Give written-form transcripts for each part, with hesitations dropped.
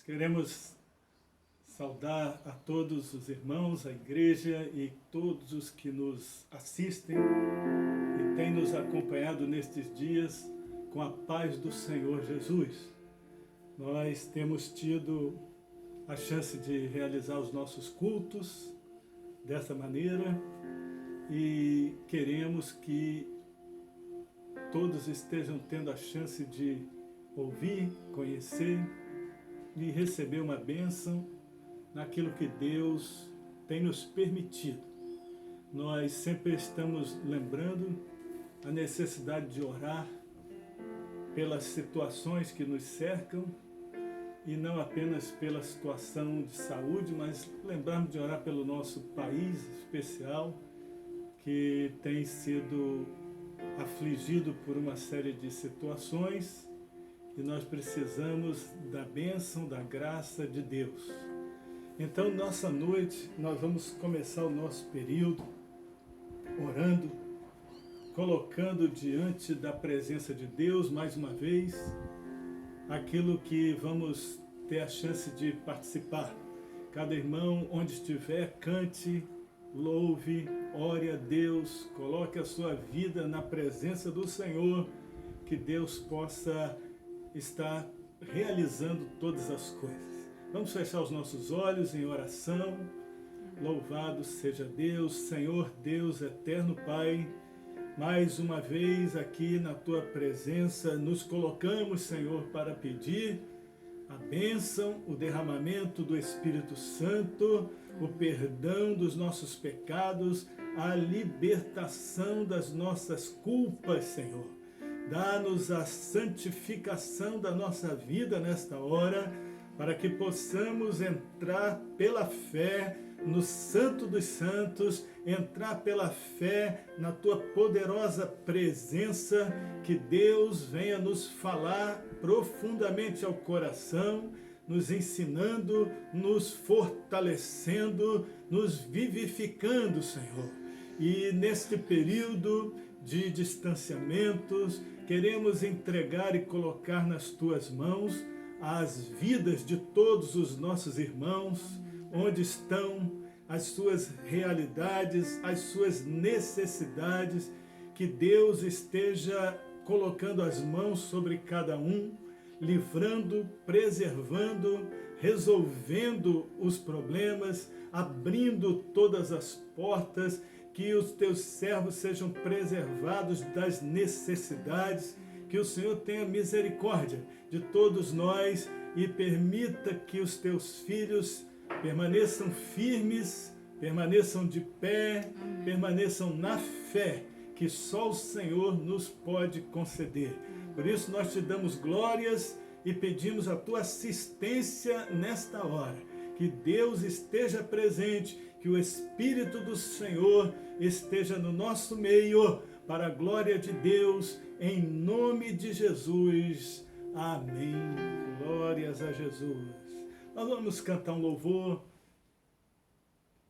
Queremos saudar a todos os irmãos, a igreja e todos os que nos assistem e têm nos acompanhado nestes dias com a paz do Senhor Jesus. Nós temos tido a chance de realizar os nossos cultos dessa maneira e queremos que todos estejam tendo a chance de ouvir, conhecer e receber uma bênção naquilo que Deus tem nos permitido. Nós sempre estamos lembrando a necessidade de orar pelas situações que nos cercam e não apenas pela situação de saúde, mas lembrarmos de orar pelo nosso país especial, que tem sido afligido por uma série de situações e nós precisamos da bênção, da graça de Deus. Então, nessa noite, nós vamos começar o nosso período orando, colocando diante da presença de Deus, mais uma vez, aquilo que vamos ter a chance de participar. Cada irmão, onde estiver, cante, louve, ore a Deus, coloque a sua vida na presença do Senhor, que Deus possa estar realizando todas as coisas. Vamos fechar os nossos olhos em oração. Louvado seja Deus, Senhor Deus, eterno Pai. Mais uma vez aqui na Tua presença nos colocamos, Senhor, para pedir a bênção, o derramamento do Espírito Santo, o perdão dos nossos pecados, a libertação das nossas culpas, Senhor. Dá-nos a santificação da nossa vida nesta hora, para que possamos entrar pela fé no Santo dos Santos, entrar pela fé na Tua poderosa presença, que Deus venha nos falar profundamente ao coração, nos ensinando, nos fortalecendo, nos vivificando, Senhor. E neste período de distanciamentos, queremos entregar e colocar nas Tuas mãos as vidas de todos os nossos irmãos, onde estão as suas realidades, as suas necessidades, que Deus esteja colocando as mãos sobre cada um, livrando, preservando, resolvendo os problemas, abrindo todas as portas, que os Teus servos sejam preservados das necessidades, que o Senhor tenha misericórdia de todos nós e permita que os Teus filhos permaneçam firmes, permaneçam de pé, permaneçam na fé que só o Senhor nos pode conceder. Por isso nós Te damos glórias e pedimos a Tua assistência nesta hora. Que Deus esteja presente, que o Espírito do Senhor esteja no nosso meio, para a glória de Deus, em nome de Jesus. Amém. Glórias a Jesus. Nós vamos cantar um louvor,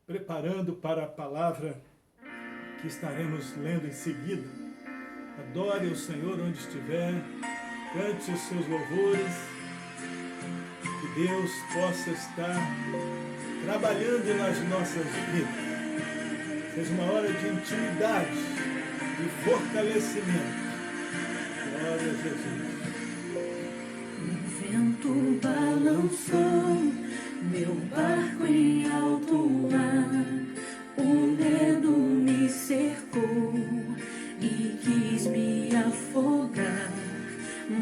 preparando para a palavra que estaremos lendo em seguida. Adore o Senhor onde estiver, cante os seus louvores, que Deus possa estar trabalhando nas nossas vidas. Seja uma hora de intimidade, de fortalecimento. Glória a Jesus. O vento balançou meu barco em alto mar, o medo me cercou e quis me afogar,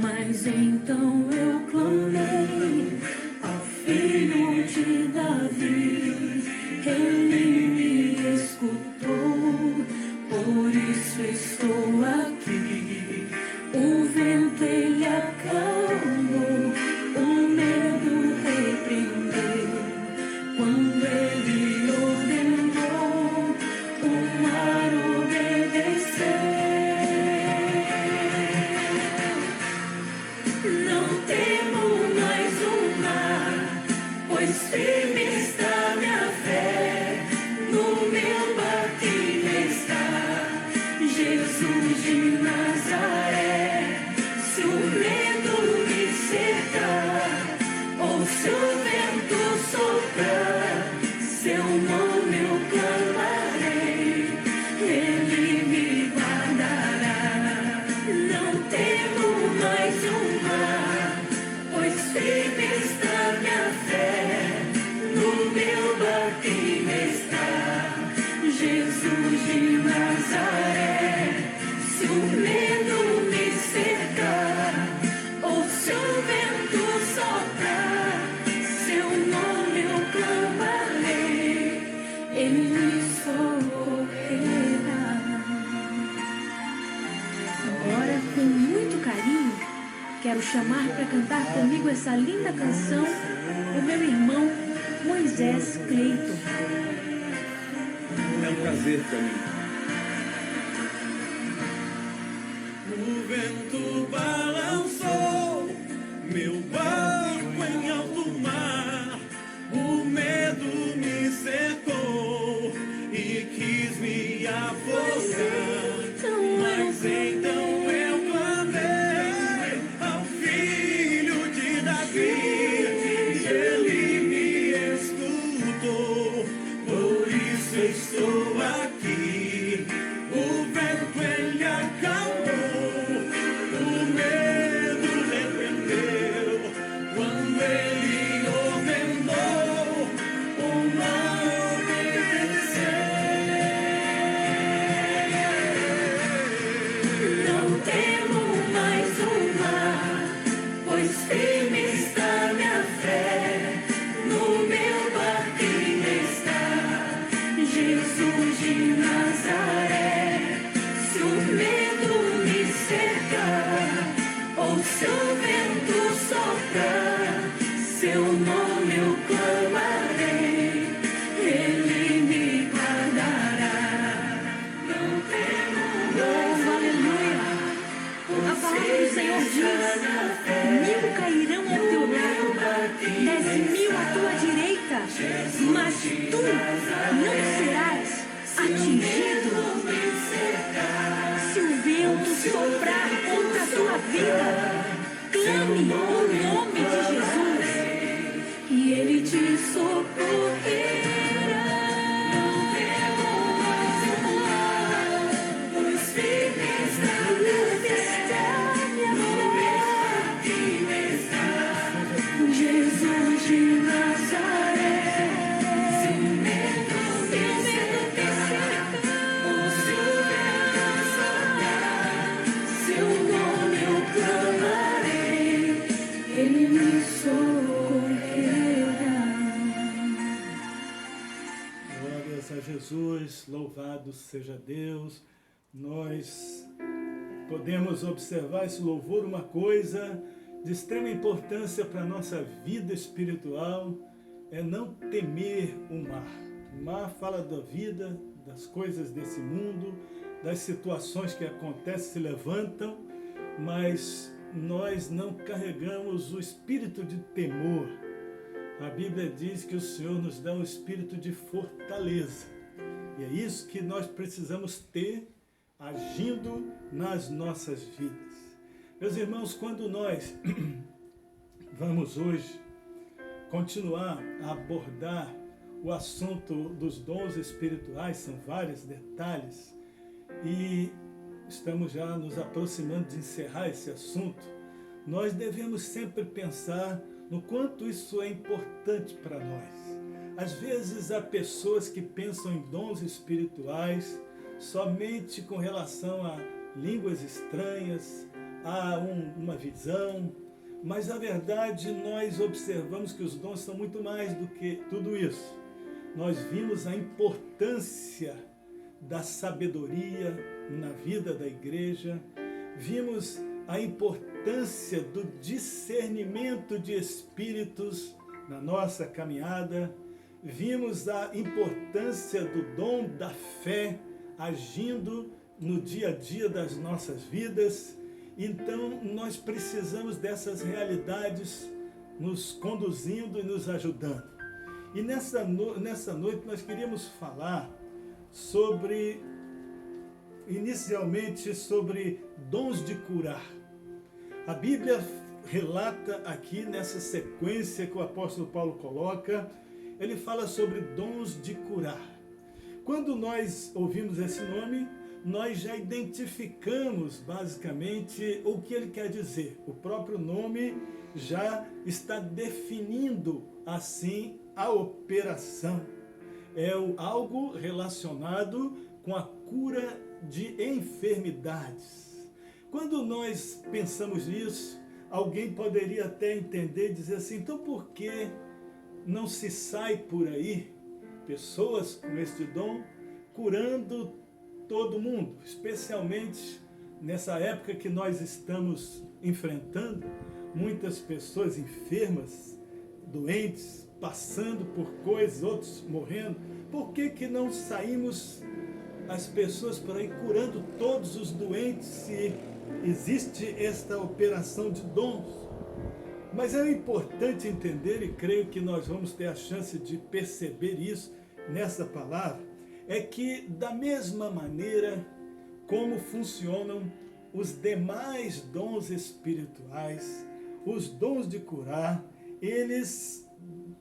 mas então eu clamei ao Filho de Davi, Ele me escutou, por isso estou aqui. O vento ele acalmou, o medo repreendeu, quando ele ordenou, o mar obedeceu. Não temo mais o mar, pois firme está minha fé, no meu barquinho está Jesus de Nazaré. Se o medo me cercar, ou se o Quero chamar para cantar comigo essa linda canção o meu irmão Moisés Cleiton. É um prazer para mim. O vento balançou meu barco em alto mar, o medo me cercou e quis me afogar. Mas então eu clamei ao filho de Davi e ele me escutou. Por isso estou aqui. O vento ele acalmou, o medo repreendeu quando ele ordenou o mar obedecer. Não temo mais o mar, pois firme está minha fé. No meu barquinho está Jesus de Nazaré. Se o medo me cercar, ou se o vento soprar, seu nome eu clamarei, ele me guardará. Não temo mais, aleluia! A palavra do Senhor diz: 1000 cairão ao teu lado, 10.000 à tua direita, mas tu não serás atingido. Se o vento soprar contra a tua vida, clame o nome de Jesus e ele te socorrerá. Não temo mais o mar, pois firme está minha fé. Jesus de Nazaré. Se o medo me cercar, ou se o vento soprar, seu nome eu clamarei, ele me socorrerá. Glórias a Jesus, louvado seja Deus. Nós podemos observar esse louvor, uma coisa de extrema importância para a nossa vida espiritual, é não temer o mar. O mar fala da vida, das coisas desse mundo, das situações que acontecem, se levantam, mas nós não carregamos o espírito de temor. A Bíblia diz que o Senhor nos dá um espírito de fortaleza. E é isso que nós precisamos ter agindo nas nossas vidas. Meus irmãos, quando nós vamos hoje continuar a abordar o assunto dos dons espirituais, são vários detalhes, e estamos já nos aproximando de encerrar esse assunto, nós devemos sempre pensar no quanto isso é importante para nós. Às vezes há pessoas que pensam em dons espirituais somente com relação a línguas estranhas, a uma visão, mas na verdade nós observamos que os dons são muito mais do que tudo isso. Nós vimos a importância da sabedoria na vida da igreja, vimos a importância do discernimento de espíritos na nossa caminhada, vimos a importância do dom da fé agindo no dia a dia das nossas vidas. Então nós precisamos dessas realidades nos conduzindo e nos ajudando. E nessa noite nós queríamos falar inicialmente sobre dons de curar. A Bíblia relata aqui nessa sequência que o apóstolo Paulo coloca, ele fala sobre dons de curar. Quando nós ouvimos esse nome, nós já identificamos basicamente o que ele quer dizer. O próprio nome já está definindo assim a operação. É algo relacionado com a cura de enfermidades. Quando nós pensamos nisso, alguém poderia até entender e dizer assim, então por que não se sai por aí pessoas com este dom curando todo mundo, especialmente nessa época que nós estamos enfrentando, muitas pessoas enfermas, doentes, passando por coisas, outros morrendo. Por que não saímos as pessoas por aí curando todos os doentes se existe esta operação de dons? Mas é importante entender, e creio que nós vamos ter a chance de perceber isso nessa palavra, é que da mesma maneira como funcionam os demais dons espirituais, os dons de curar, eles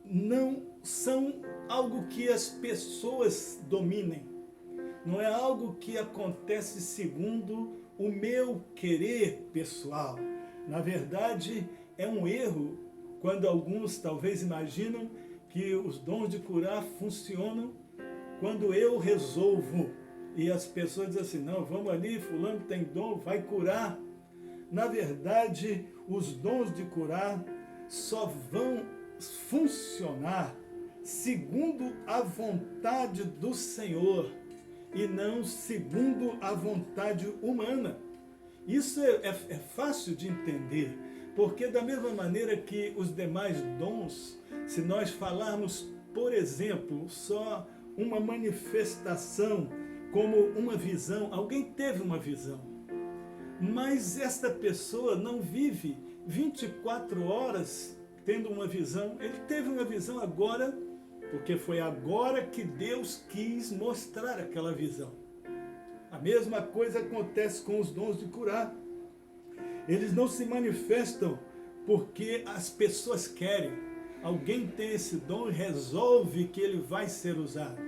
não são algo que as pessoas dominem. Não é algo que acontece segundo o meu querer pessoal. Na verdade, é um erro quando alguns talvez imaginam que os dons de curar funcionam quando eu resolvo. E as pessoas dizem assim, não, vamos ali, fulano tem dom, vai curar. Na verdade, os dons de curar só vão funcionar segundo a vontade do Senhor e não segundo a vontade humana. Isso é fácil de entender, porque da mesma maneira que os demais dons, se nós falarmos, por exemplo, só uma manifestação como uma visão, alguém teve uma visão, mas esta pessoa não vive 24 horas tendo uma visão. Ele teve uma visão agora, porque foi agora que Deus quis mostrar aquela visão. A mesma coisa acontece com os dons de curar. Eles não se manifestam porque as pessoas querem. Alguém tem esse dom e resolve que ele vai ser usado.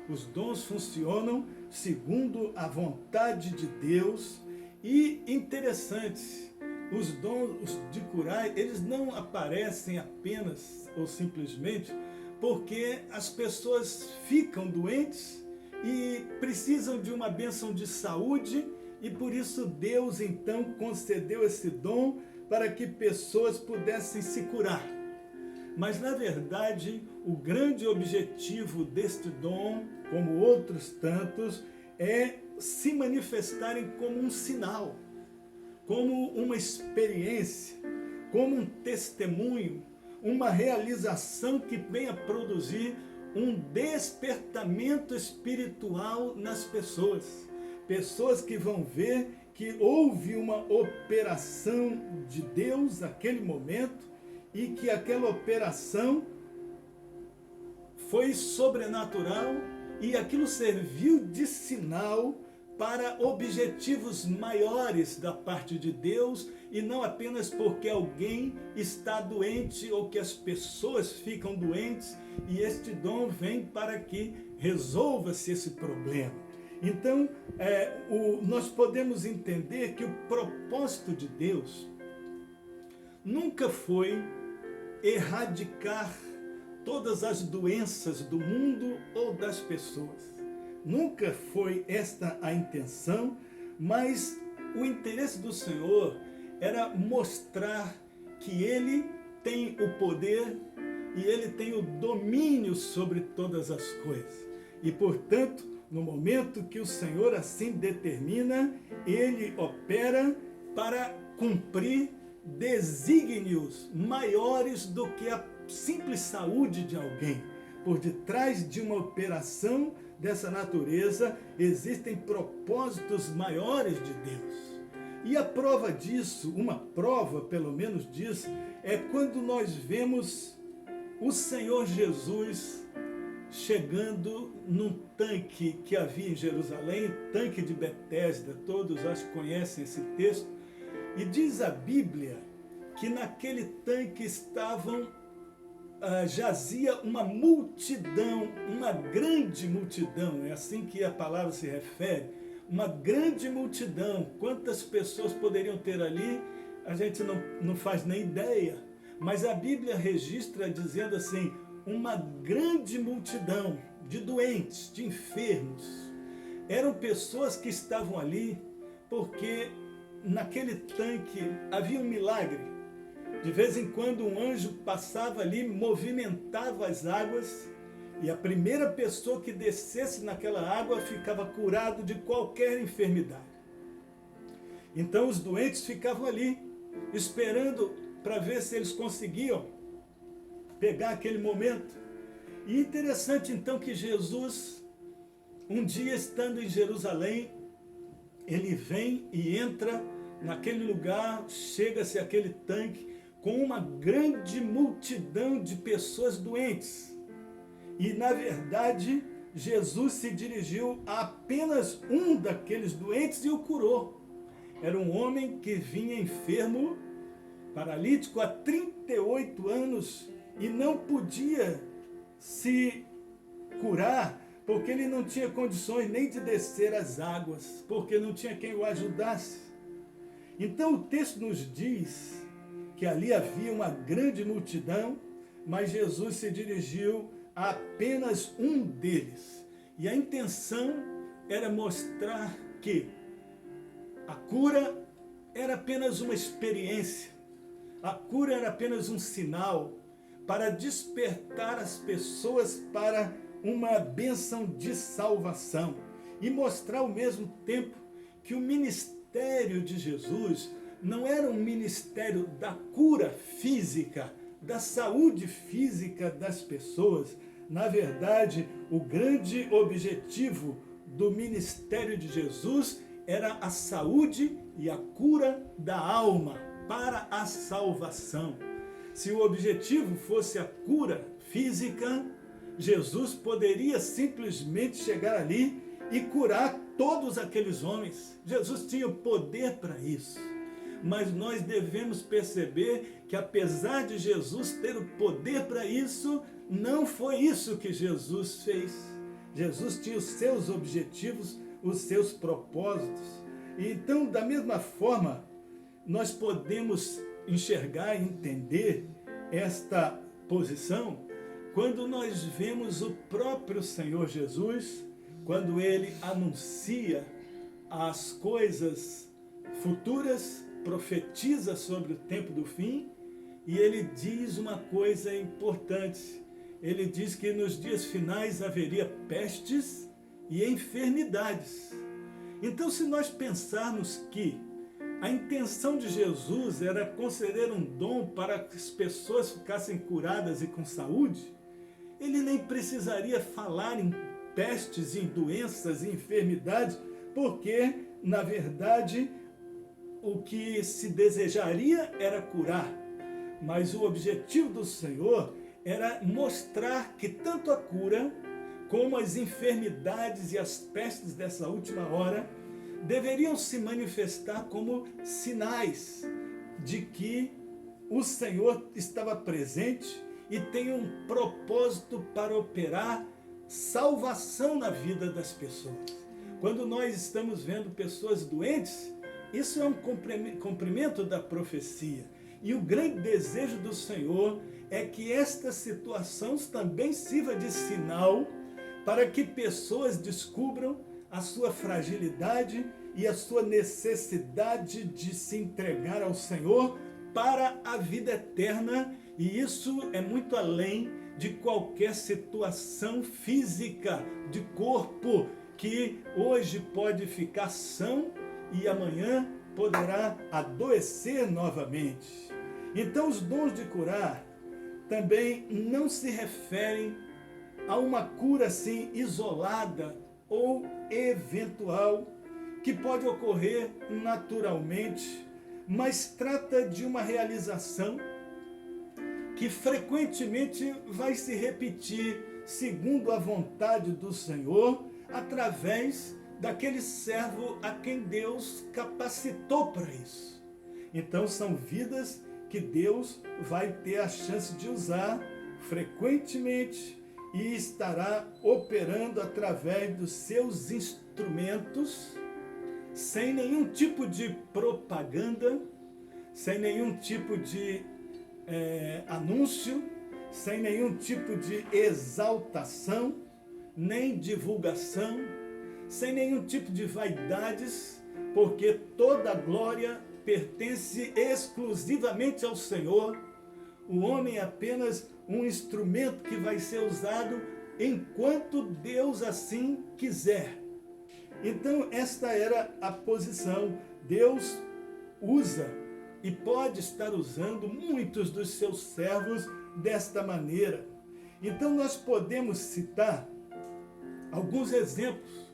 Os dons funcionam segundo a vontade de Deus. E interessante, os dons de curar, eles não aparecem apenas ou simplesmente porque as pessoas ficam doentes e precisam de uma bênção de saúde, e por isso Deus então concedeu esse dom para que pessoas pudessem se curar. Mas na verdade, o grande objetivo deste dom, como outros tantos, é se manifestarem como um sinal, como uma experiência, como um testemunho, uma realização que venha produzir um despertamento espiritual nas pessoas. Pessoas que vão ver que houve uma operação de Deus naquele momento e que aquela operação foi sobrenatural e aquilo serviu de sinal para objetivos maiores da parte de Deus, e não apenas porque alguém está doente ou que as pessoas ficam doentes, e este dom vem para que resolva-se esse problema. Então, nós podemos entender que o propósito de Deus nunca foi erradicar todas as doenças do mundo ou das pessoas. Nunca foi esta a intenção, mas o interesse do Senhor era mostrar que Ele tem o poder e Ele tem o domínio sobre todas as coisas. E, portanto, no momento que o Senhor assim determina, Ele opera para cumprir desígnios maiores do que a simples saúde de alguém. Por detrás de uma operação dessa natureza, existem propósitos maiores de Deus. E a prova disso, uma prova pelo menos disso, é quando nós vemos o Senhor Jesus chegando num tanque que havia em Jerusalém, tanque de Betesda, todos acho que conhecem esse texto, e diz a Bíblia que naquele tanque jazia uma multidão, uma grande multidão, é assim que a palavra se refere, uma grande multidão. Quantas pessoas poderiam ter ali, a gente não faz nem ideia, mas a Bíblia registra dizendo assim, uma grande multidão de doentes, de enfermos. Eram pessoas que estavam ali porque naquele tanque havia um milagre. De vez em quando um anjo passava ali, movimentava as águas, e a primeira pessoa que descesse naquela água ficava curado de qualquer enfermidade. Então os doentes ficavam ali, esperando para ver se eles conseguiam pegar aquele momento. E interessante então que Jesus, um dia estando em Jerusalém, ele vem e entra naquele lugar, chega-se àquele tanque com uma grande multidão de pessoas doentes. E na verdade, Jesus se dirigiu a apenas um daqueles doentes e o curou. Era um homem que vinha enfermo, paralítico há 38 anos e não podia se curar, porque ele não tinha condições nem de descer as águas, porque não tinha quem o ajudasse. Então o texto nos diz que ali havia uma grande multidão, mas Jesus se dirigiu a apenas um deles. E a intenção era mostrar que a cura era apenas uma experiência, a cura era apenas um sinal para despertar as pessoas para uma bênção de salvação e mostrar ao mesmo tempo que o ministério de Jesus não era um ministério da cura física, da saúde física das pessoas. Na verdade, o grande objetivo do ministério de Jesus era a saúde e a cura da alma para a salvação. Se o objetivo fosse a cura física, Jesus poderia simplesmente chegar ali e curar todos aqueles homens. Jesus tinha o poder para isso. Mas nós devemos perceber que apesar de Jesus ter o poder para isso, não foi isso que Jesus fez. Jesus tinha os seus objetivos, os seus propósitos. Então, da mesma forma, nós podemos enxergar e entender esta posição quando nós vemos o próprio Senhor Jesus, quando ele anuncia as coisas futuras, profetiza sobre o tempo do fim, e ele diz uma coisa importante. Ele diz que nos dias finais haveria pestes e enfermidades. Então, se nós pensarmos que a intenção de Jesus era conceder um dom para que as pessoas ficassem curadas e com saúde, ele nem precisaria falar em pestes, em doenças, em enfermidades, porque, na verdade, o que se desejaria era curar. Mas o objetivo do Senhor era mostrar que tanto a cura como as enfermidades e as pestes dessa última hora deveriam se manifestar como sinais de que o Senhor estava presente e tem um propósito para operar salvação na vida das pessoas. Quando nós estamos vendo pessoas doentes, isso é um cumprimento da profecia. E o grande desejo do Senhor é que esta situação também sirva de sinal para que pessoas descubram a sua fragilidade e a sua necessidade de se entregar ao Senhor para a vida eterna. E isso é muito além de qualquer situação física de corpo que hoje pode ficar são e amanhã poderá adoecer novamente. Então, os dons de curar também não se referem a uma cura assim isolada ou eventual que pode ocorrer naturalmente, mas trata de uma realização que frequentemente vai se repetir segundo a vontade do Senhor, através daquele servo a quem Deus capacitou para isso. Então são vidas que Deus vai ter a chance de usar frequentemente e estará operando através dos seus instrumentos, sem nenhum tipo de propaganda, sem nenhum tipo de anúncio, sem nenhum tipo de exaltação, nem divulgação, sem nenhum tipo de vaidades, porque toda a glória pertence exclusivamente ao Senhor. O homem é apenas um instrumento que vai ser usado enquanto Deus assim quiser. Então esta era a posição. Deus usa e pode estar usando muitos dos seus servos desta maneira. Então nós podemos citar alguns exemplos.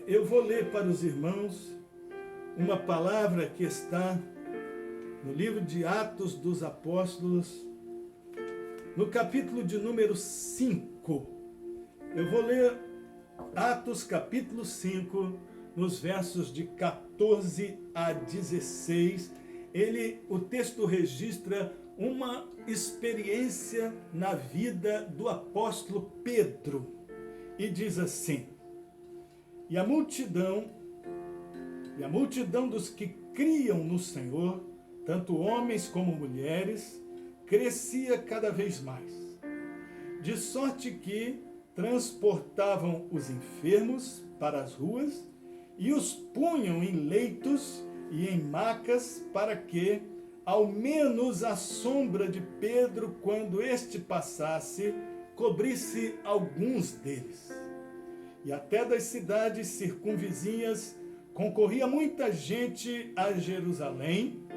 Eu vou ler para os irmãos uma palavra que está no livro de Atos dos Apóstolos, no capítulo de número 5. Eu vou ler Atos capítulo 5, nos versos de 14 a 16. O texto registra uma experiência na vida do apóstolo Pedro. E diz assim: E a multidão dos que criam no Senhor, tanto homens como mulheres, crescia cada vez mais, de sorte que transportavam os enfermos para as ruas e os punham em leitos e em macas, para que, ao menos a sombra de Pedro, quando este passasse, cobrisse alguns deles. E até das cidades circunvizinhas concorria muita gente a Jerusalém,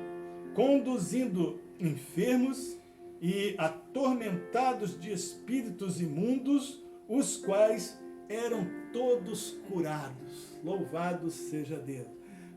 conduzindo enfermos e atormentados de espíritos imundos, os quais eram todos curados. Louvado seja Deus.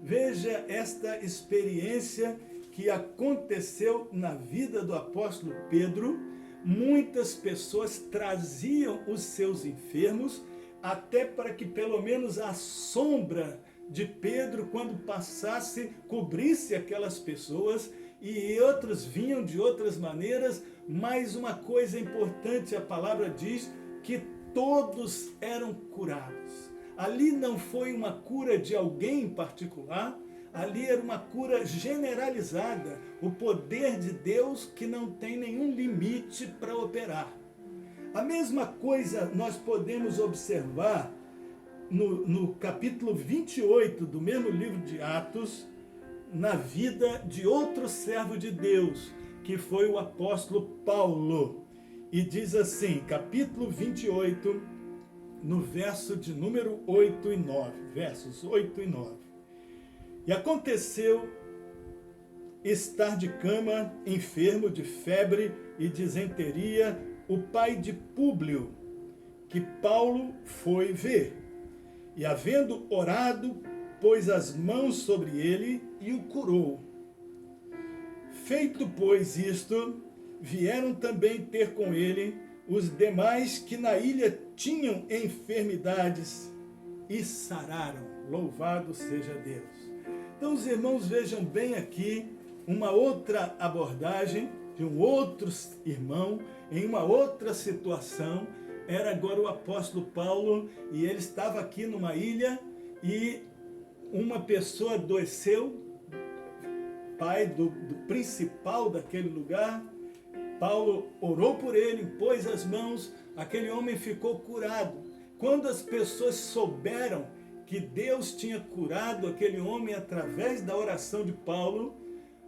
Veja esta experiência que aconteceu na vida do apóstolo Pedro. Muitas pessoas traziam os seus enfermos, até para que pelo menos a sombra de Pedro, quando passasse, cobrisse aquelas pessoas, e outros vinham de outras maneiras. Mas uma coisa importante, a palavra diz que todos eram curados. Ali não foi uma cura de alguém em particular, ali era uma cura generalizada, o poder de Deus que não tem nenhum limite para operar. A mesma coisa nós podemos observar no capítulo 28 do mesmo livro de Atos, na vida de outro servo de Deus, que foi o apóstolo Paulo. E diz assim, capítulo 28, no verso de número 8 e 9, versos 8 e 9. E aconteceu estar de cama, enfermo de febre e disenteria, o pai de Públio, que Paulo foi ver. E havendo orado, pôs as mãos sobre ele e o curou. Feito, pois, isto, vieram também ter com ele os demais que na ilha tinham enfermidades e sararam. Louvado seja Deus. Então, os irmãos, vejam bem aqui uma outra abordagem de um outro irmão, em uma outra situação. Era agora o apóstolo Paulo, e ele estava aqui numa ilha, e uma pessoa adoeceu, pai do principal daquele lugar. Paulo orou por ele, pôs as mãos, aquele homem ficou curado. Quando as pessoas souberam que Deus tinha curado aquele homem através da oração de Paulo,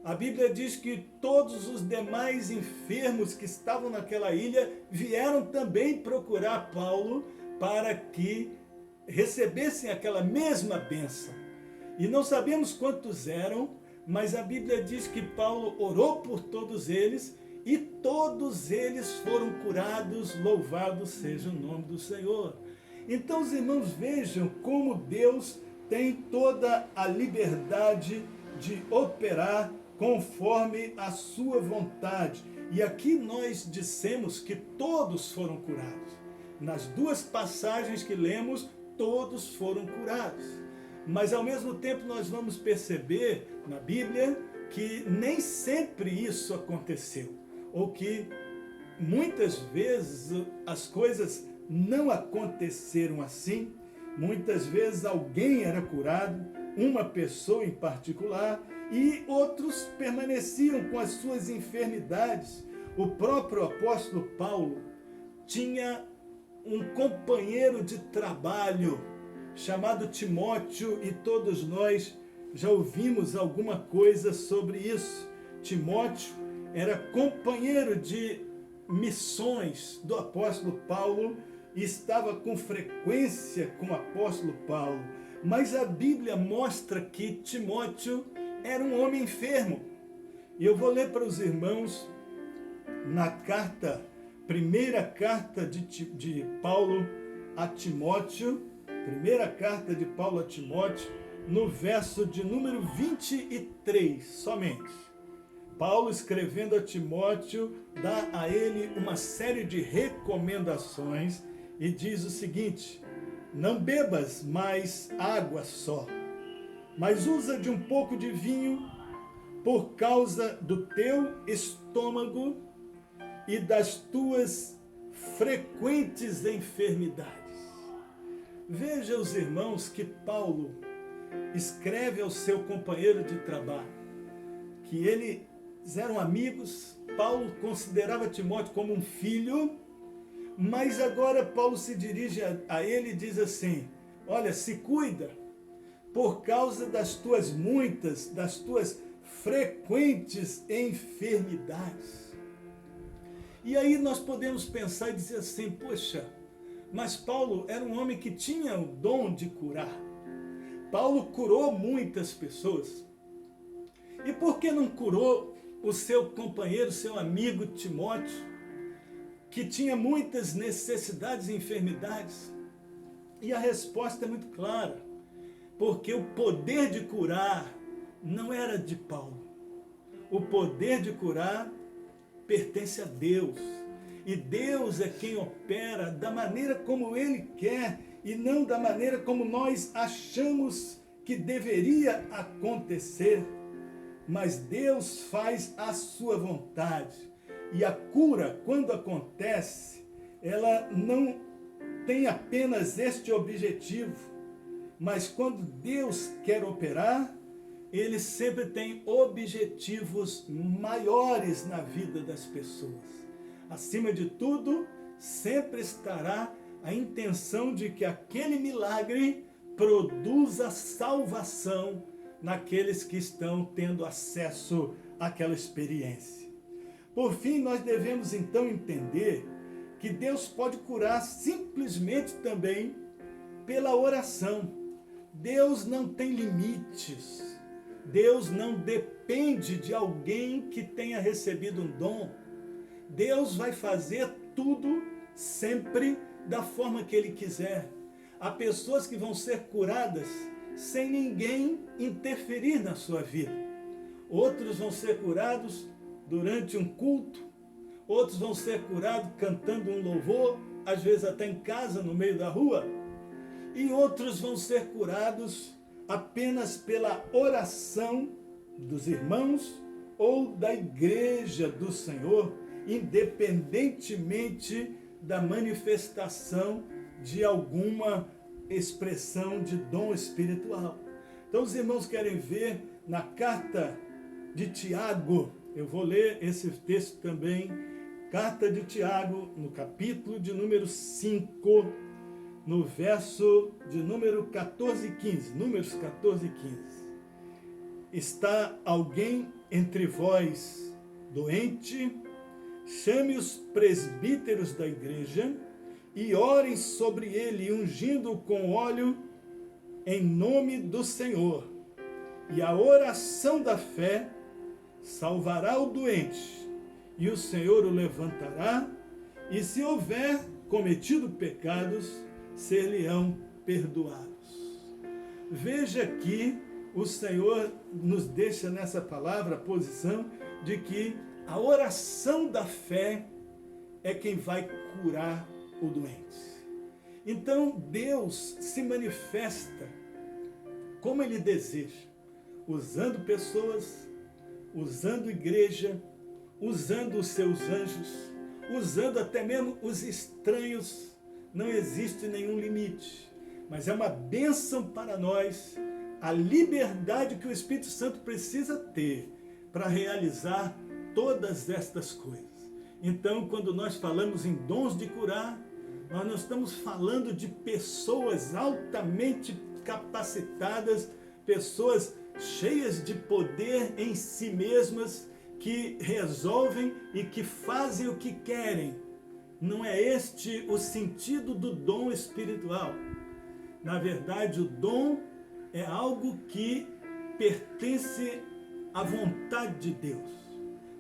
a Bíblia diz que todos os demais enfermos que estavam naquela ilha vieram também procurar Paulo para que recebessem aquela mesma bênção. E não sabemos quantos eram, mas a Bíblia diz que Paulo orou por todos eles e todos eles foram curados. Louvado seja o nome do Senhor. Então, os irmãos, vejam como Deus tem toda a liberdade de operar conforme a sua vontade. E aqui nós dissemos que todos foram curados. Nas duas passagens que lemos, todos foram curados. Mas ao mesmo tempo nós vamos perceber na Bíblia que nem sempre isso aconteceu, ou que muitas vezes as coisas não aconteceram assim. Muitas vezes alguém era curado, uma pessoa em particular, e outros permaneciam com as suas enfermidades. O próprio apóstolo Paulo tinha um companheiro de trabalho chamado Timóteo, e todos nós já ouvimos alguma coisa sobre isso. Timóteo era companheiro de missões do apóstolo Paulo e estava com frequência com o apóstolo Paulo. Mas a Bíblia mostra que Timóteo era um homem enfermo. E eu vou ler para os irmãos na primeira carta de Paulo a Timóteo, primeira carta de Paulo a Timóteo, no verso de número 23 somente. Paulo, escrevendo a Timóteo, dá a ele uma série de recomendações e diz o seguinte: não bebas mais água só, mas usa de um pouco de vinho por causa do teu estômago e das tuas frequentes enfermidades. Veja os irmãos que Paulo escreve ao seu companheiro de trabalho, que eles eram amigos. Paulo considerava Timóteo como um filho, mas agora Paulo se dirige a ele e diz assim: olha, se cuida por causa das tuas frequentes enfermidades. E aí nós podemos pensar e dizer assim: poxa, mas Paulo era um homem que tinha o dom de curar. Paulo curou muitas pessoas. E por que não curou o seu companheiro, seu amigo Timóteo, que tinha muitas necessidades e enfermidades? E a resposta é muito clara: porque o poder de curar não era de Paulo. O poder de curar pertence a Deus. E Deus é quem opera da maneira como Ele quer e não da maneira como nós achamos que deveria acontecer. Mas Deus faz a sua vontade. E a cura, quando acontece, ela não tem apenas este objetivo, mas quando Deus quer operar, Ele sempre tem objetivos maiores na vida das pessoas. Acima de tudo, sempre estará a intenção de que aquele milagre produza salvação naqueles que estão tendo acesso àquela experiência. Por fim, nós devemos então entender que Deus pode curar simplesmente também pela oração. Deus não tem limites. Deus não depende de alguém que tenha recebido um dom. Deus vai fazer tudo sempre da forma que Ele quiser. Há pessoas que vão ser curadas sem ninguém interferir na sua vida. Outros vão ser curados durante um culto. Outros vão ser curados cantando um louvor, às vezes até em casa, no meio da rua. E outros vão ser curados apenas pela oração dos irmãos ou da igreja do Senhor, independentemente da manifestação de alguma expressão de dom espiritual. Então os irmãos querem ver na carta de Tiago, eu vou ler esse texto também, carta de Tiago, no capítulo de número 5, no verso de número 14 e 15, números 14 e 15. Está alguém entre vós doente? Chame os presbíteros da igreja e orem sobre ele, ungindo-o com óleo em nome do Senhor. E a oração da fé salvará o doente, e o Senhor o levantará, e se houver cometido pecados, ser-lhe-ão perdoados. Veja que o Senhor nos deixa nessa palavra a posição de que a oração da fé é quem vai curar o doente. Então Deus se manifesta como Ele deseja, usando pessoas, usando igreja, usando os seus anjos, usando até mesmo os estranhos. Não existe nenhum limite, mas é uma bênção para nós a liberdade que o Espírito Santo precisa ter para realizar todas estas coisas. Então, quando nós falamos em dons de curar, nós não estamos falando de pessoas altamente capacitadas, pessoas cheias de poder em si mesmas, que resolvem e que fazem o que querem. Não é este o sentido do dom espiritual. Na verdade, o dom é algo que pertence a vontade de Deus.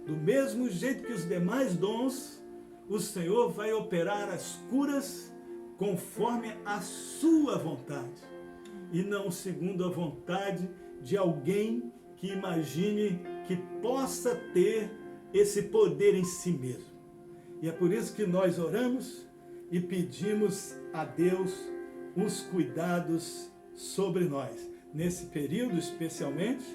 Do mesmo jeito que os demais dons, o Senhor vai operar as curas conforme a sua vontade, e não segundo a vontade de alguém que imagine que possa ter esse poder em si mesmo. E é por isso que nós oramos e pedimos a Deus os cuidados sobre nós. Nesse período especialmente,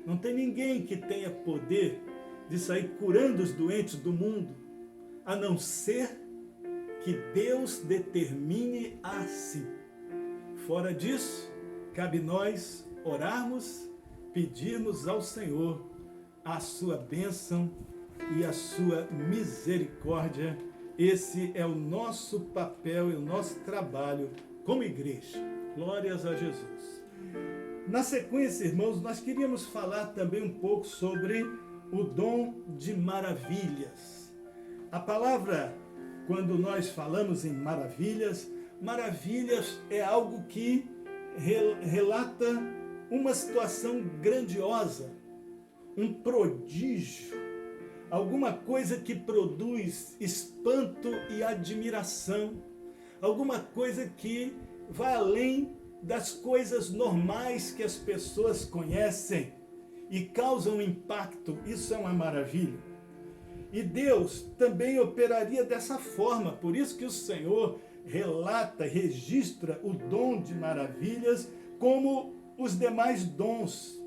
não tem ninguém que tenha poder de sair curando os doentes do mundo, a não ser que Deus determine assim. Fora disso, cabe nós orarmos, pedirmos ao Senhor a sua bênção e a sua misericórdia. Esse é o nosso papel e o nosso trabalho como igreja. Glórias a Jesus. Na sequência, irmãos, nós queríamos falar também um pouco sobre o dom de maravilhas. A palavra, quando nós falamos em maravilhas, maravilhas é algo que relata uma situação grandiosa, um prodígio, alguma coisa que produz espanto e admiração, alguma coisa que vai além das coisas normais que as pessoas conhecem e causam impacto. Isso é uma maravilha. E Deus também operaria dessa forma, por isso que o Senhor relata, registra o dom de maravilhas como os demais dons.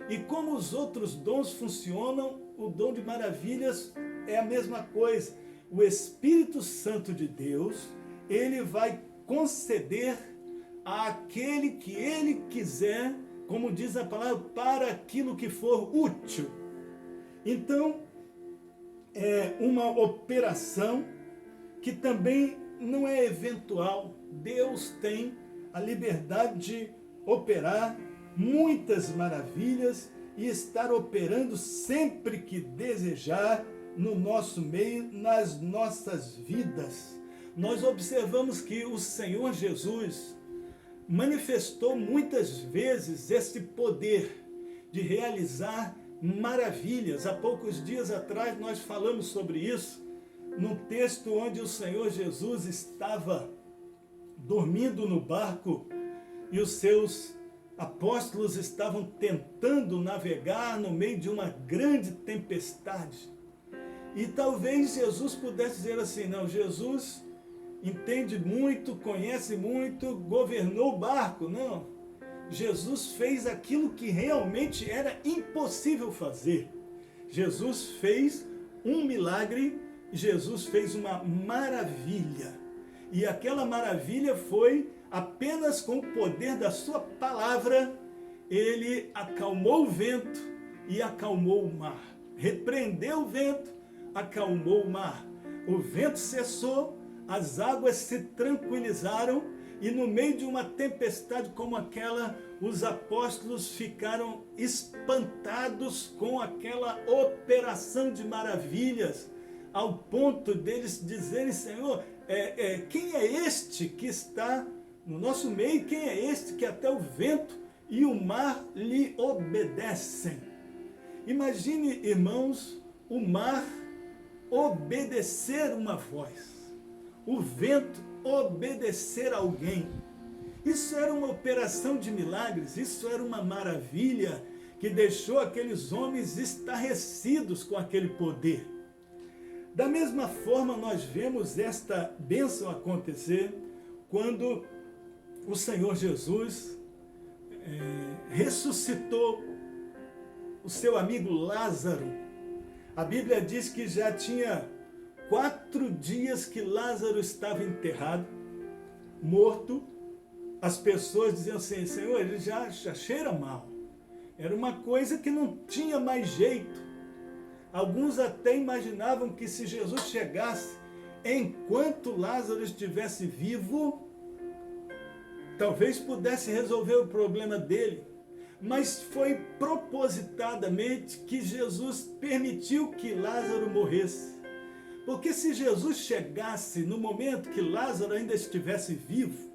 E como os outros dons funcionam, o dom de maravilhas é a mesma coisa. O Espírito Santo de Deus, ele vai conceder àquele que ele quiser, como diz a palavra, para aquilo que for útil. Então, é uma operação que também não é eventual. Deus tem a liberdade de operar muitas maravilhas e estar operando sempre que desejar no nosso meio, nas nossas vidas. Nós observamos que o Senhor Jesus manifestou muitas vezes esse poder de realizar maravilhas. Há poucos dias atrás nós falamos sobre isso, num texto onde o Senhor Jesus estava dormindo no barco e os seus apóstolos estavam tentando navegar no meio de uma grande tempestade. E talvez Jesus pudesse dizer assim, não, Jesus entende muito, conhece muito, governou o barco. Não, Jesus fez aquilo que realmente era impossível fazer. Jesus fez um milagre, Jesus fez uma maravilha. E aquela maravilha foi apenas com o poder da sua palavra, ele acalmou o vento e acalmou o mar. Repreendeu o vento, acalmou o mar. O vento cessou, as águas se tranquilizaram e no meio de uma tempestade como aquela, os apóstolos ficaram espantados com aquela operação de maravilhas, ao ponto deles dizerem, Senhor, quem é este que está no nosso meio? Quem é este que até o vento e o mar lhe obedecem? Imagine, irmãos, o mar obedecer uma voz, o vento obedecer a alguém. Isso era uma operação de milagres, isso era uma maravilha que deixou aqueles homens estarrecidos com aquele poder. Da mesma forma, nós vemos esta bênção acontecer quando o Senhor Jesus ressuscitou o seu amigo Lázaro. A Bíblia diz que já tinha 4 dias que Lázaro estava enterrado, morto. As pessoas diziam assim, Senhor, ele já cheira mal. Era uma coisa que não tinha mais jeito. Alguns até imaginavam que se Jesus chegasse enquanto Lázaro estivesse vivo, talvez pudesse resolver o problema dele. Mas foi propositadamente que Jesus permitiu que Lázaro morresse. Porque se Jesus chegasse no momento que Lázaro ainda estivesse vivo,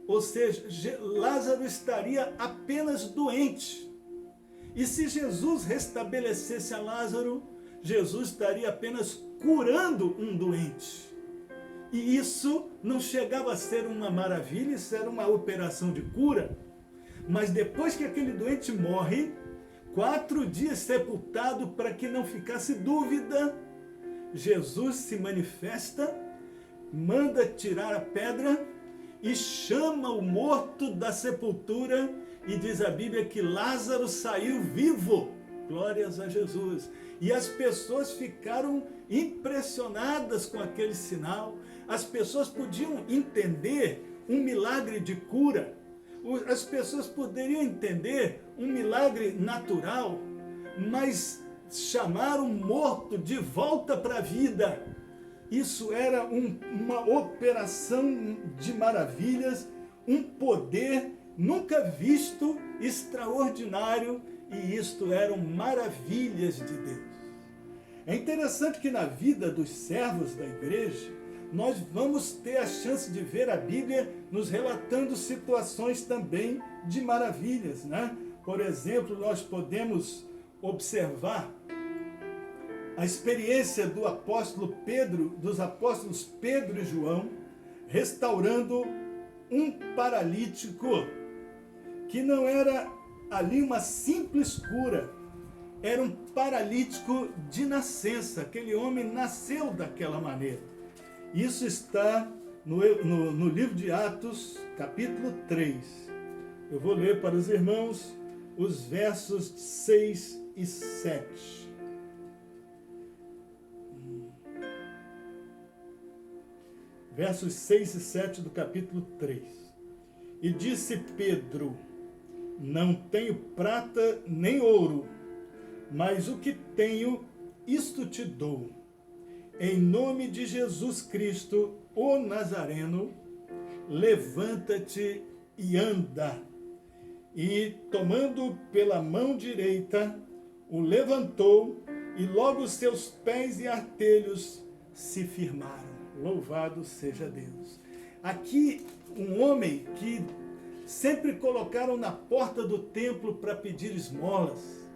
ou seja, Lázaro estaria apenas doente. E se Jesus restabelecesse a Lázaro, Jesus estaria apenas curando um doente. E isso não chegava a ser uma maravilha, isso era uma operação de cura. Mas depois que aquele doente morre, 4 dias sepultado, para que não ficasse dúvida, Jesus se manifesta, manda tirar a pedra e chama o morto da sepultura, e diz a Bíblia que Lázaro saiu vivo. Glórias a Jesus. E as pessoas ficaram impressionadas com aquele sinal. As pessoas podiam entender um milagre de cura. As pessoas poderiam entender um milagre natural, mas chamar um morto de volta para a vida, isso era uma operação de maravilhas, um poder nunca visto, extraordinário, e isto eram maravilhas de Deus. É interessante que na vida dos servos da igreja, nós vamos ter a chance de ver a Bíblia nos relatando situações também de maravilhas, né? Por exemplo, nós podemos observar a experiência do apóstolo Pedro, dos apóstolos Pedro e João, restaurando um paralítico, que não era ali uma simples cura, era um paralítico de nascença. Aquele homem nasceu daquela maneira. Isso está no livro de Atos, capítulo 3. Eu vou ler para os irmãos os versos 6 e 7. Versos 6 e 7 do capítulo 3. E disse Pedro: não tenho prata nem ouro, mas o que tenho, isto te dou. Em nome de Jesus Cristo, o Nazareno, levanta-te e anda. E, tomando pela mão direita, o levantou, e logo os seus pés e artelhos se firmaram. Louvado seja Deus. Aqui, um homem que sempre colocaram na porta do templo para pedir esmolas,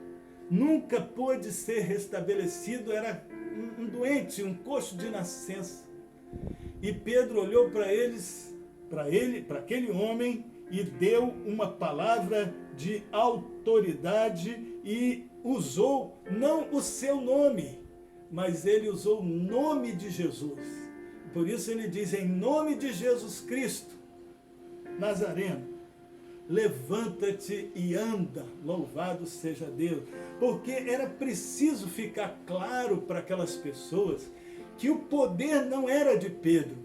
nunca pôde ser restabelecido, era um doente, um coxo de nascença. E Pedro olhou para aquele homem, e deu uma palavra de autoridade e usou não o seu nome, mas ele usou o nome de Jesus. Por isso ele diz: em nome de Jesus Cristo, Nazareno, levanta-te e anda. Louvado seja Deus. Porque era preciso ficar claro para aquelas pessoas que o poder não era de Pedro,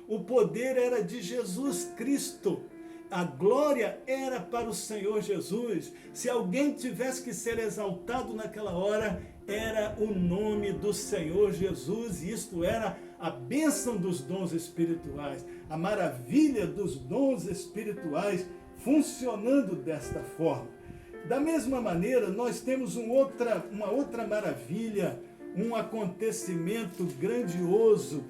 o poder era de Jesus Cristo. A glória era para o Senhor Jesus. Se alguém tivesse que ser exaltado naquela hora, era o nome do Senhor Jesus, e isto era a bênção dos dons espirituais, a maravilha dos dons espirituais funcionando desta forma. Da mesma maneira, nós temos uma outra maravilha, um acontecimento grandioso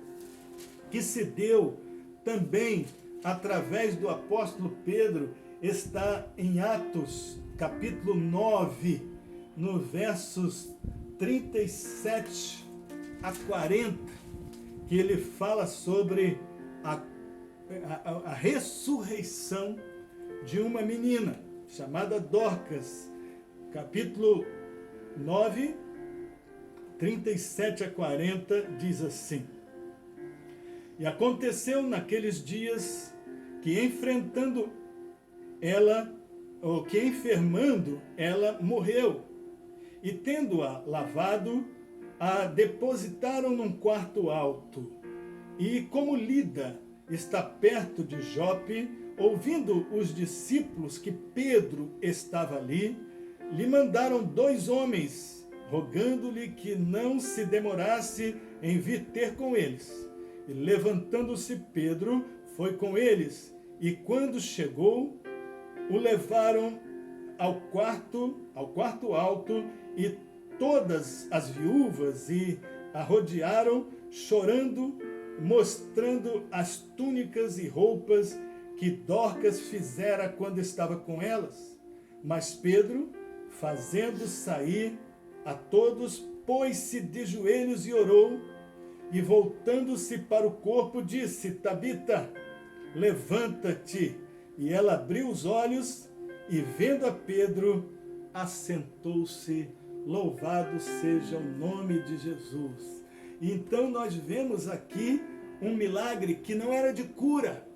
que se deu também através do apóstolo Pedro, está em Atos, capítulo 9, no versos 37 a 40, que ele fala sobre a ressurreição de uma menina chamada Dorcas. Capítulo 9, 37 a 40, diz assim: e aconteceu naqueles dias que enfermando ela morreu, e tendo-a lavado, a depositaram num quarto alto. E como Lida está perto de Jope, ouvindo os discípulos que Pedro estava ali, lhe mandaram 2 homens, rogando-lhe que não se demorasse em vir ter com eles. E levantando-se Pedro, foi com eles, e quando chegou, o levaram ao quarto alto, e todas as viúvas a rodearam, chorando, mostrando as túnicas e roupas que Dorcas fizera quando estava com elas. Mas Pedro fazendo sair a todos, pôs-se de joelhos e orou, e voltando-se para o corpo, disse: Tabita, levanta-te. E ela abriu os olhos, e vendo a Pedro, assentou-se. Louvado seja o nome de Jesus. E então nós vemos aqui um milagre que não era de cura,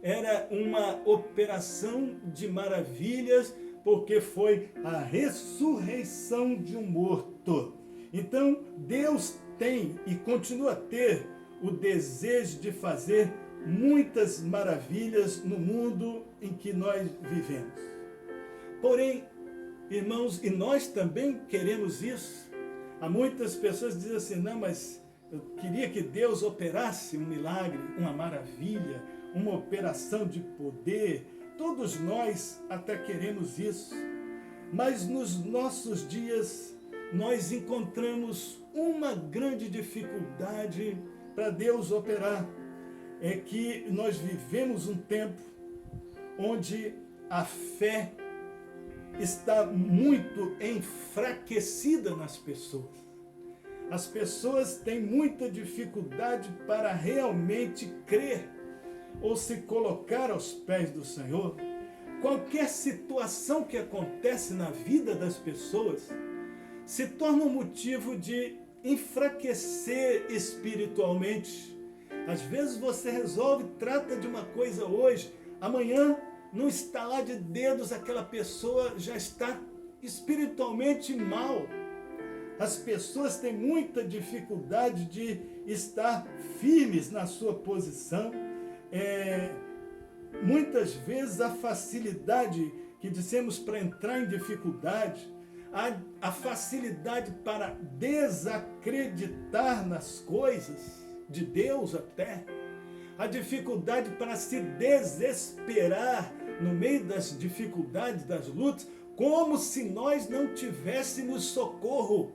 era uma operação de maravilhas, porque foi a ressurreição de um morto. Então Deus tem e continua a ter o desejo de fazer muitas maravilhas no mundo em que nós vivemos. Porém, irmãos, e nós também queremos isso. Há muitas pessoas que dizem assim: não, mas eu queria que Deus operasse um milagre, uma maravilha, uma operação de poder. Todos nós até queremos isso. Mas nos nossos dias nós encontramos uma grande dificuldade para Deus operar. É que nós vivemos um tempo onde a fé está muito enfraquecida nas pessoas. As pessoas têm muita dificuldade para realmente crer ou se colocar aos pés do Senhor. Qualquer situação que acontece na vida das pessoas se torna um motivo de enfraquecer espiritualmente. Às vezes você resolve, trata de uma coisa hoje, amanhã, no estalar de dedos, aquela pessoa já está espiritualmente mal. As pessoas têm muita dificuldade de estar firmes na sua posição. Muitas vezes a facilidade que dissemos para entrar em dificuldade, a facilidade para desacreditar nas coisas, de Deus até, a dificuldade para se desesperar no meio das dificuldades, das lutas, como se nós não tivéssemos socorro.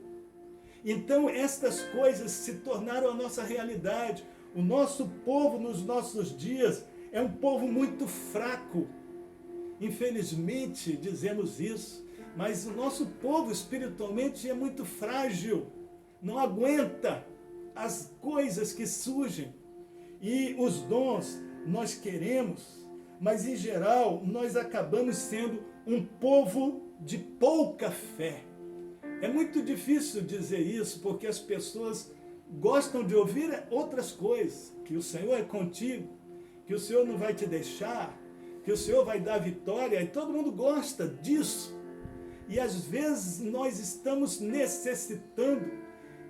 Então estas coisas se tornaram a nossa realidade. O nosso povo nos nossos dias é um povo muito fraco. Infelizmente dizemos isso, mas o nosso povo espiritualmente é muito frágil, não aguenta as coisas que surgem. E os dons nós queremos, mas em geral nós acabamos sendo um povo de pouca fé. É muito difícil dizer isso, porque as pessoas gostam de ouvir outras coisas, que o Senhor é contigo, que o Senhor não vai te deixar, que o Senhor vai dar vitória, e todo mundo gosta disso. E às vezes nós estamos necessitando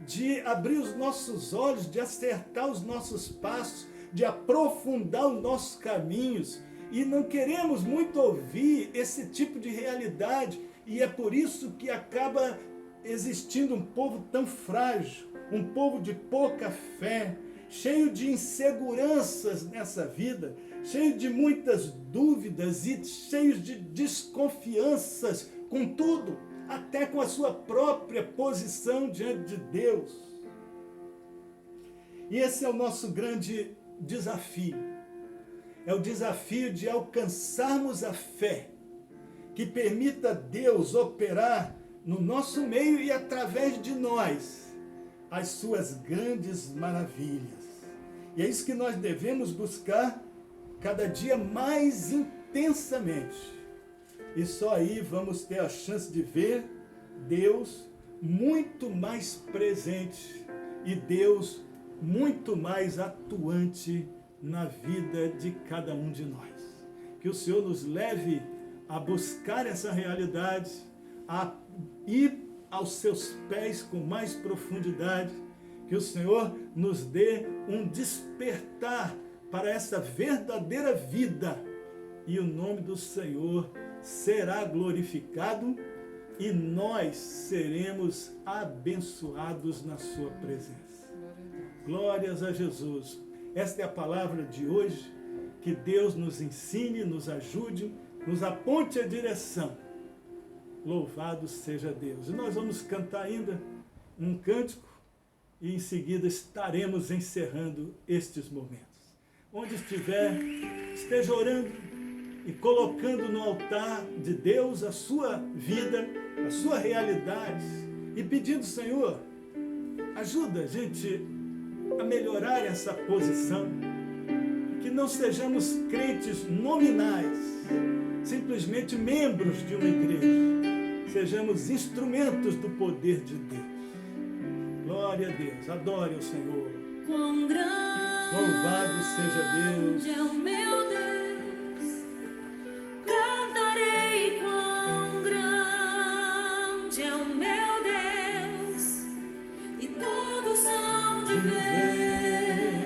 de abrir os nossos olhos, de acertar os nossos passos, de aprofundar os nossos caminhos, e não queremos muito ouvir esse tipo de realidade, e é por isso que acaba existindo um povo tão frágil, um povo de pouca fé, cheio de inseguranças nessa vida, cheio de muitas dúvidas e cheio de desconfianças com tudo, até com a sua própria posição diante de Deus. E esse é o nosso grande desafio. É o desafio de alcançarmos a fé que permita Deus operar no nosso meio e através de nós as suas grandes maravilhas. E é isso que nós devemos buscar cada dia mais intensamente. E só aí vamos ter a chance de ver Deus muito mais presente e Deus muito mais atuante na vida de cada um de nós. Que o Senhor nos leve a buscar essa realidade, a ir aos seus pés com mais profundidade, que o Senhor nos dê um despertar para essa verdadeira vida, e o nome do Senhor será glorificado e nós seremos abençoados na sua presença. Glórias a Jesus. Esta é a palavra de hoje. Que Deus nos ensine, nos ajude, nos aponte a direção. Louvado seja Deus. E nós vamos cantar ainda um cântico e em seguida estaremos encerrando estes momentos. Onde estiver, esteja orando, e colocando no altar de Deus a sua vida, a sua realidade, e pedindo, Senhor, ajuda a gente a melhorar essa posição, que não sejamos crentes nominais, simplesmente membros de uma igreja, sejamos instrumentos do poder de Deus. Glória a Deus, adore o Senhor. Quão grande Louvado seja Deus. é o meu Deus, cantarei quão grande é o meu Deus, e todos hão de ver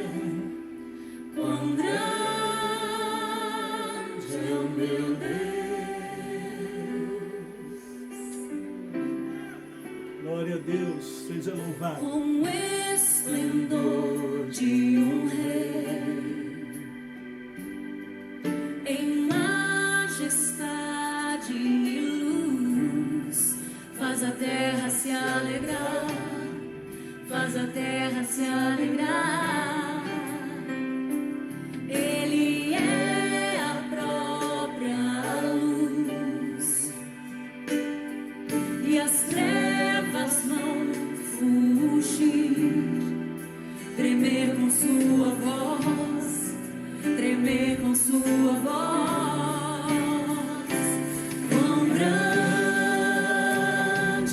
quão grande é o meu Deus. Glória a Deus, seja louvado. Com esplendor de um rei, em majestade e luz, faz a terra se alegrar, faz a terra se alegrar. Ele é a própria luz, e as trevas vão fugir, tremer com sua voz, tremer com sua voz. Quão grande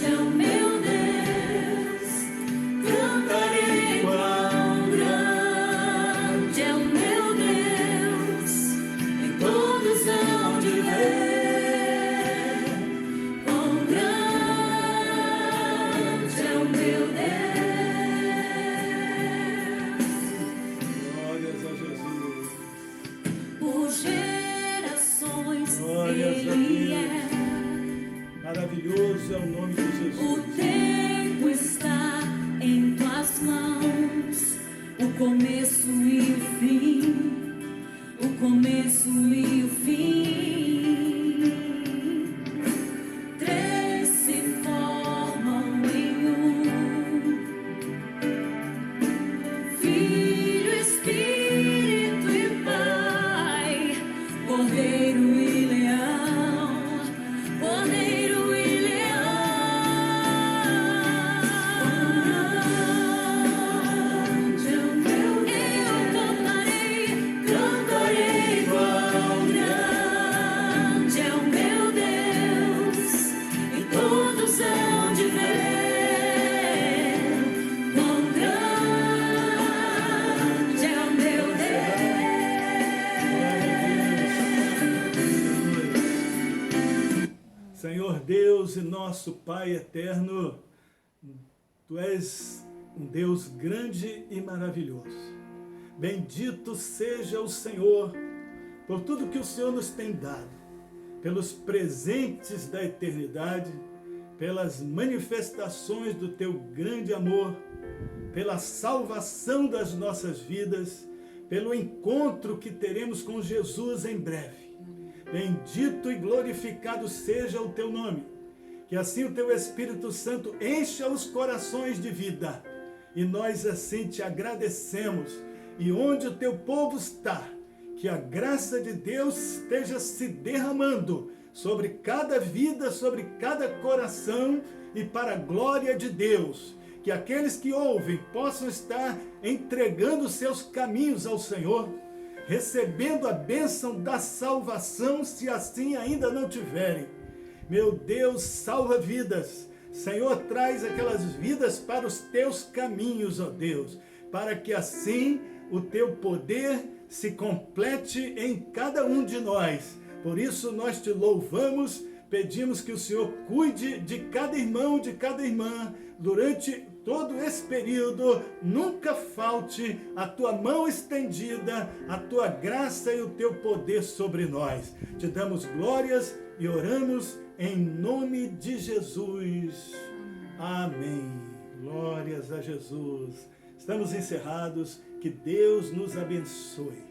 é o meu Deus, cantarei quão grande é o meu Deus, e todos hão de ver quão grande é o meu Glórias a Jesus. Deus. Por gerações Glórias a Ele é. Maravilhoso é o nome de O Jesus. tempo está em tuas mãos, o começo e o fim, o começo e o fim. Três se formam em um: Filho, Espírito e Pai, Cordeiro e Leão, Cordeiro e Leão. Grande é o meu Deus, eu cantarei quão grande é o meu Deus, e todos hão de ver quão grande é o meu Deus. Senhor Deus e nosso Pai eterno, Tu és um Deus grande e maravilhoso. Bendito seja o Senhor por tudo que o Senhor nos tem dado, pelos presentes da eternidade, pelas manifestações do Teu grande amor, pela salvação das nossas vidas, pelo encontro que teremos com Jesus em breve. Bendito e glorificado seja o Teu nome. Que assim o Teu Espírito Santo encha os corações de vida. E nós assim Te agradecemos. E onde o Teu povo está, que a graça de Deus esteja se derramando sobre cada vida, sobre cada coração e para a glória de Deus. Que aqueles que ouvem possam estar entregando seus caminhos ao Senhor, recebendo a bênção da salvação, se assim ainda não tiverem. Meu Deus, salva vidas. Senhor, traz aquelas vidas para os Teus caminhos, ó Deus, para que assim o Teu poder se complete em cada um de nós. Por isso nós Te louvamos, pedimos que o Senhor cuide de cada irmão, de cada irmã, durante todo esse período. Nunca falte a Tua mão estendida, a Tua graça e o Teu poder sobre nós. Te damos glórias e oramos em nome de Jesus. Amém. Glórias a Jesus. Estamos encerrados. Que Deus nos abençoe.